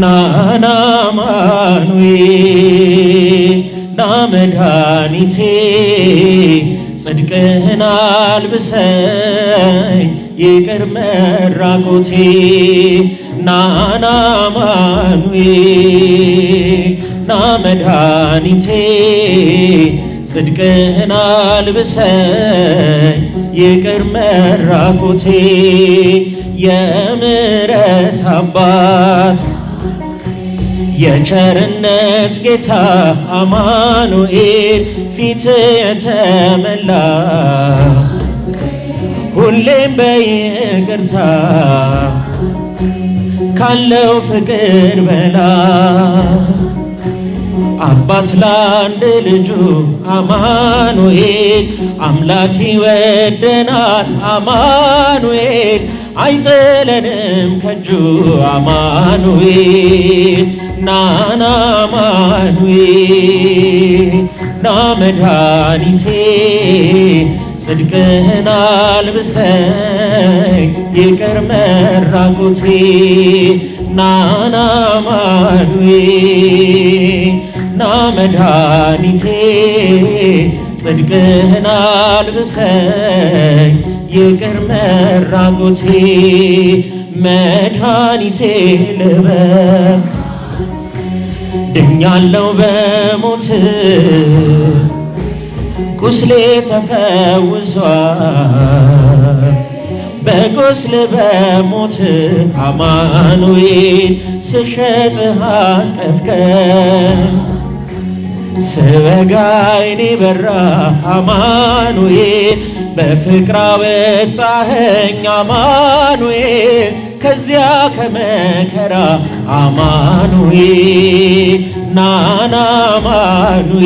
ናና አማኑኤል ና መድኃኒቴ ጽድቅህን አልብሰኝ ይቅር መራቆቴ ናና አማኑኤል ና መድኃኒቴ ጽድቅህን አልብሰኝ ይቅር መራቆቴ የምሕረት አባት የቸርነት ጌታ አማኑኤል ፊት የተመላ ሁሌም በይቅርታ ካለው ፍቅር በላይ አባት ለአንድ ልጁ አማኑኤል አምላክ ይወደናል አማኑኤል አይጥለንም ከእጁ አማኑኤል ናና አማኑኤል ና መድኃኒቴ ጽድቅህን አልብሰኝ ይቅር መራቆቴ ናና አማኑኤል ና መድኃኒቴ ጽድቅህን አልብሰኝ ይቅር መራቆቴ መድኃኒቴ ልበል ድኛለው በሞት ቁስሌ ተፈውሷል በቁስል በሞት አማኑኤል ስሸጥህ አቀፍከኝ ስወጋ ዓይኔ በራ አማኑኤል በፍቅር አወጣኸኝ አማኑኤል ከዚያ ከመከራ አማኑኤል ናና አማኑኤል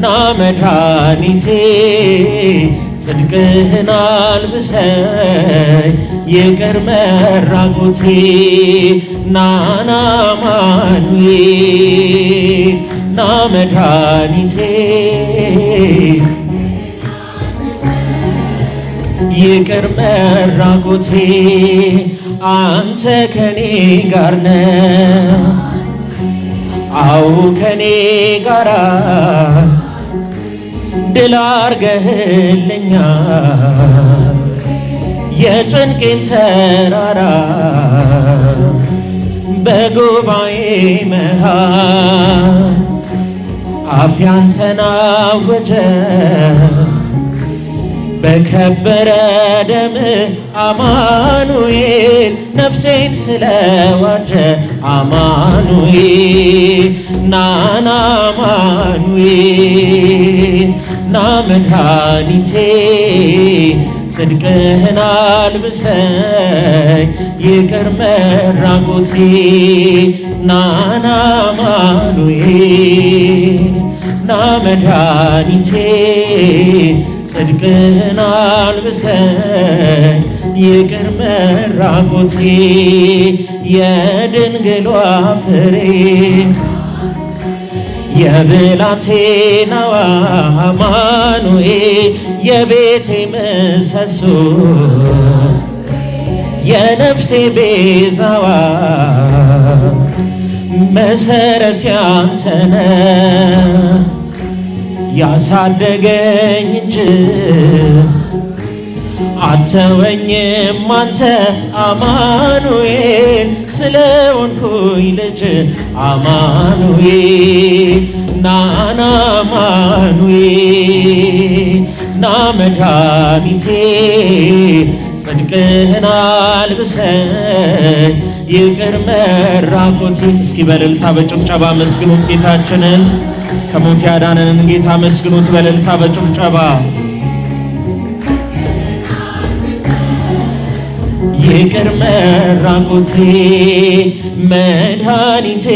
ና መድኃኒቴ ጽድቅህን አልብሰኝ ይቅር መራቆቴ ናና አማኑኤል ና መድኃኒቴ ይቅር መራቆቴ አንተ ከኔ ጋር ነህ አው ከኔ ጋራ ድል አርገህልኛል የጭንቄን ተራራ በጉባኤ መሃል አፍ ያንተን አወጀ በከበረ ደም አማኑኤል ነፍሴን ስለዋጀ አማኑኤል ናና አማኑኤል ና መድኃኒቴ ጽድቅህን አልብሰኝ ይቅር መራቆቴ ናና አማኑኤል ና መድኃኒቴ ጽድቅህን አልብሰኝ ይቅር መራቆቴ የድንግሏ ፍሬ የብላቴናዋ አማኑኤል የቤቴ ምሰሶ የነፍሴ ቤዛዋ መሰረት ያንተነ ያሳደገኝ እንጂ አተወኝም አንተ አማኑኤል ስለሆንኩኝ ልጅ አማኑኤል ናና አማኑኤል ና መድኃኒቴ ጽድቅህን አልብሰኝ ይቅር መራቆቴ እስኪ በእልልታ በጭብጨባ መስግኑት ጌታችንን ከሞት ያዳነንን ጌታ መስግኑት በእልልታ በጭብጨባ ይቅር መራቆቴ መድኃኒቴ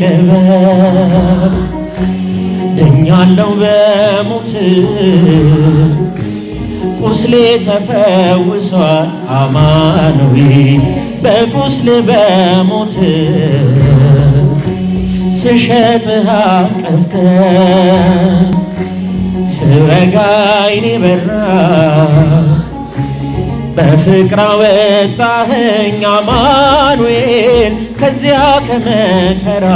ልበል ድኛለው በሞት ቁስሌ ተፈውሷል አማኑኤል በቁስል በሞት ስሸጥህ አቀፍከኝ ስወጋ ዓይኔ በራ በፍቅር አወጣኸኝ አማኑኤል ከዚያ ከመከራ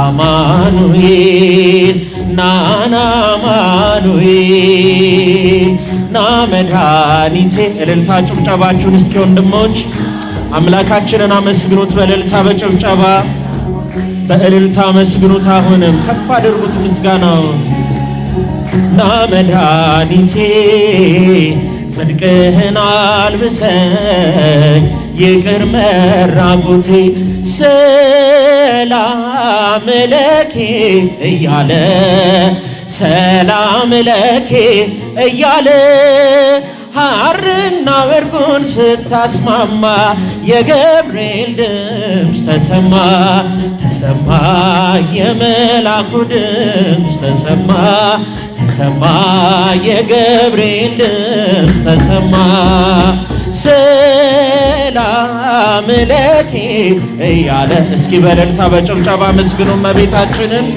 አማኑኤል ናና አማኑኤል ና መድኃኒቴ። እልልታ ጭብጨባችሁን እስኪ ወንድሞች አምላካችንን አመስግኑት በእልልታ በጭብጨባ በእልልታ አመስግኑት። አሁንም ከፍ አድርጉት ምስጋናውን። ና መድኃኒቴ ጽድቅህን አልብሰኝ ይቅር መራቆቴ ሰላም ለኬ እያለ ሰላም ለኬ እያለ ሐርና ወርቁን ስታስማማ የገብርኤል ድምፅ ተሰማ ተሰማ የመላኩ ድምፅ ተሰማ ተሰማ የገብርኤል ድምፅ ተሰማ ሰላም ለኪ እያለ እስኪ በእልልታ በጭብጨባ መስግኑ እመቤታችንን።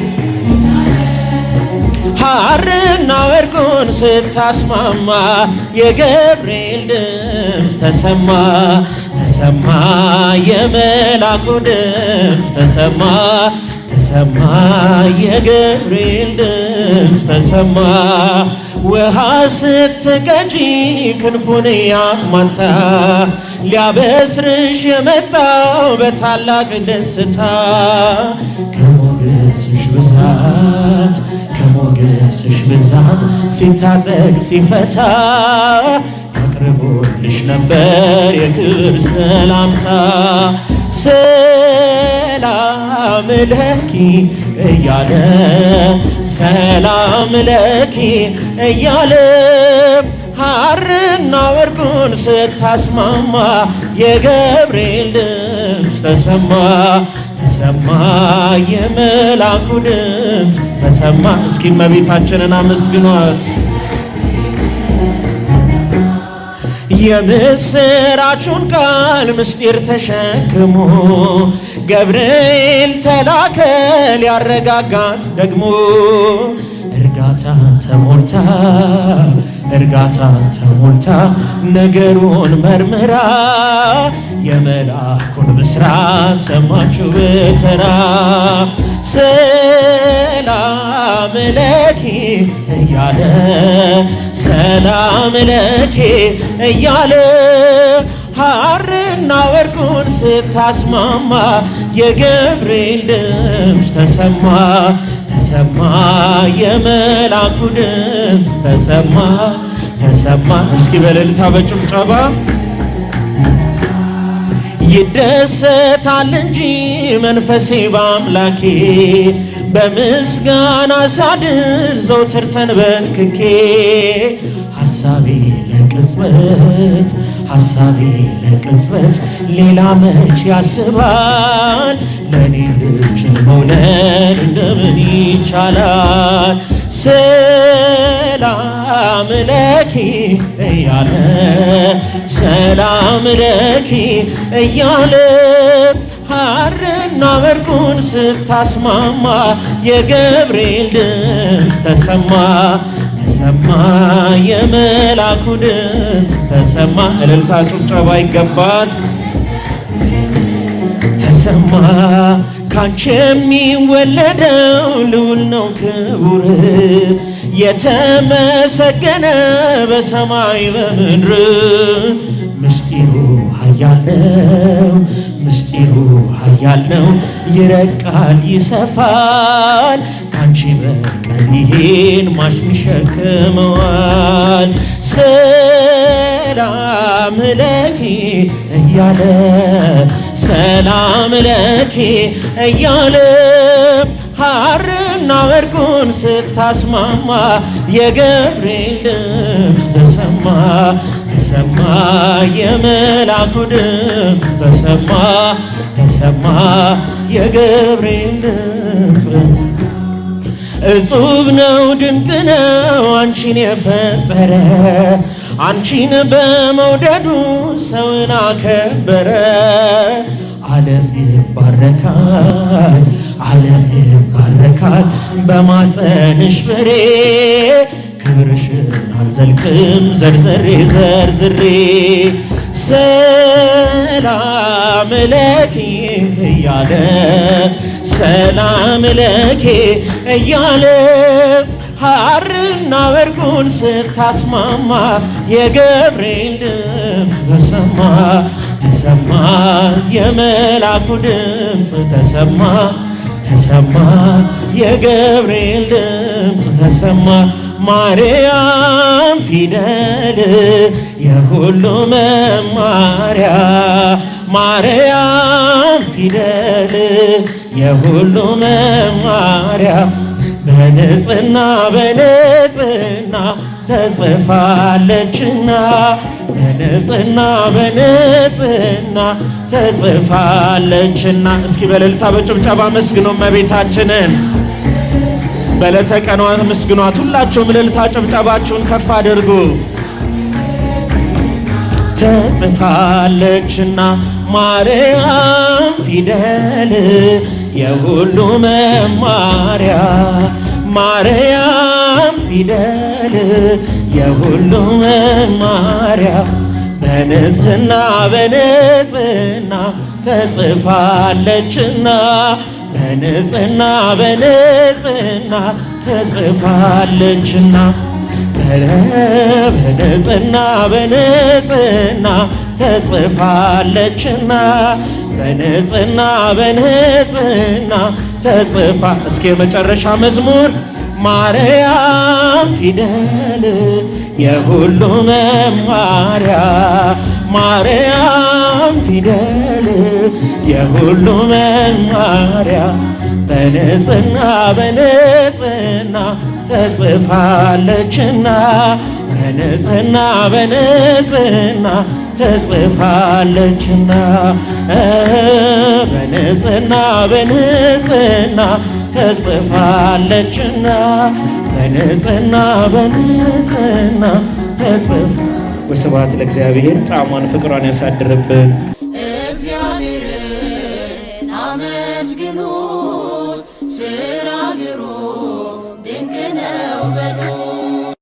ሐርና ወርቁን ስታስማማ የገብርኤል ድምፅ ተሰማ ተሰማ የመላኩ ድምፅ ተሰማ ተሰማ የገብርኤል ድምፅ ተሰማ። ውሃ ስትቀጂ ክንፉን ያማታ ሊያበስርሽ የመጣው በታላቅ ደስታ ከሞገስሽ ብዛት ከሞገስሽ ብዛት ሲታጠቅ ሲፈታ አቅርቦልሽ ነበር የክብር ሰላምታ ሰላም ለኪ እያለ ሰላም ለኪ እያለ ሐርና ወርቁን ስታስማማ የገብርኤል ድምፅ ተሰማ ተሰማ የመላኩ ድምፅ ተሰማ። እስኪ እመቤታችንን አመስግኗት። የምስራቹን ቃል ምስጢር ተሸክሞ ገብርኤል ተላከ ሊያረጋጋት ደግሞ እርጋታ ተሞልታ ነገሩን መርምራ የመልአኩን ብስራት ሰማችው በተራ ሰላም ለኪ እያለ ሰላም ለኪ እያለ ሐርና ወርቁን ስታስማማ የገብርኤል ድምፅ ተሰማ ተሰማ የመላኩ ድምፅ ተሰማ ተሰማ። እስኪ በእልልታ በጭብጨባ ይደሰታል እንጂ መንፈሴ በአምላኬ በምስጋና ሳድር ዘውትር ተንበርክኬ ሐሳቤ ለቅጽበት ሌላ መች ያስባል ለኔ ልጅ መውለድ እንደምን ይቻላል ሰላም ለኪ እያለ ሰላም ለኪ እያለ ሐርና ወርቁን ስታስማማ የገብርኤል ድምፅ ተሰማ ተሰማ የመላኩ ድምፅ ተሰማ። እልልታ ጭብጨባ ይገባል። ተሰማ ካንቺ የሚወለደው ልዑል ነው ክቡር የተመሰገነ በሰማይ በምድር ምስጢሩ ኃያል ነው ይረቃል ይሰፋል ካንቺ በቀር ይሄን ማን ይሸከመዋል ሰላም ለኪ እያለ ሰላም ለኪ እያለ ሐርና ወርቁን ስታስማማ የገብርኤል ድምፅ ተሰማ ተሰማ የመላኩ ድምፅ ተሰማ ተሰማ የገብርኤል ድምፅ እጹብ ነው ድንቅ ነው አንቺን የፈጠረ አንቺን በመውደዱ ሰውን አከበረ ዓለም ይባረካል በማፀንሽ ፍሬ ክብርሽ ስምሽን አልዘልቅም ዘርዝሬ ዘርዝሬ ሰላም ለኪ እያለ ሰላም ለኪ እያለ ሐርና ወርቁን ስታስማማ የገብርኤል ድምፅ ተሰማ ተሰማ የመላኩ ድምፅ ተሰማ ተሰማ የገብርኤል ድምፅ ተሰማ ማርያም ፊደል የሁሉ መማሪያ ማርያም ፊደል የሁሉ መማሪያ በንጽሕና በንጽሕና ተጽፋለችና በንጽሕና በንጽሕና ተጽፋለችና። እስኪ በእልልታ በጭብጨባ መስግኑ እመቤታችንን። በዕለተ ቀኗ መስግኗት። ሁላችሁም እልልታ ጭብጨባችሁን ከፍ አድርጉ። ተጽፋለችና ማርያም ፊደል የሁሉ መማሪያ ማርያም ፊደል የሁሉ መማሪያ በንጽሕና በንጽሕና ተጽፋለችና በንጽሕና በንጽሕና ተጽፋለችና በንጽሕና በንጽሕና ተጽፋለችና በንጽሕና በንጽሕና ተጽፋ። እስኪ የመጨረሻ መዝሙር ማርያም ፊደል የሁሉ መማሪያ ማርያም ፊደል የሁሉ መማሪያ በንጽሕና በንጽሕና ተጽፋለችና በንጽሕና በንጽሕና ተጽፋለችና በንጽሕና በንጽሕና ተጽፋለችና በንጽሕና በንጽሕና ተጽፋ። ወስብሐት ለእግዚአብሔር። ጣዕሟን ፍቅሯን ያሳድርብን። እግዚአብሔርን አመስግኑት፣ ሥራ ግሩም ድንቅ ነው በሉ።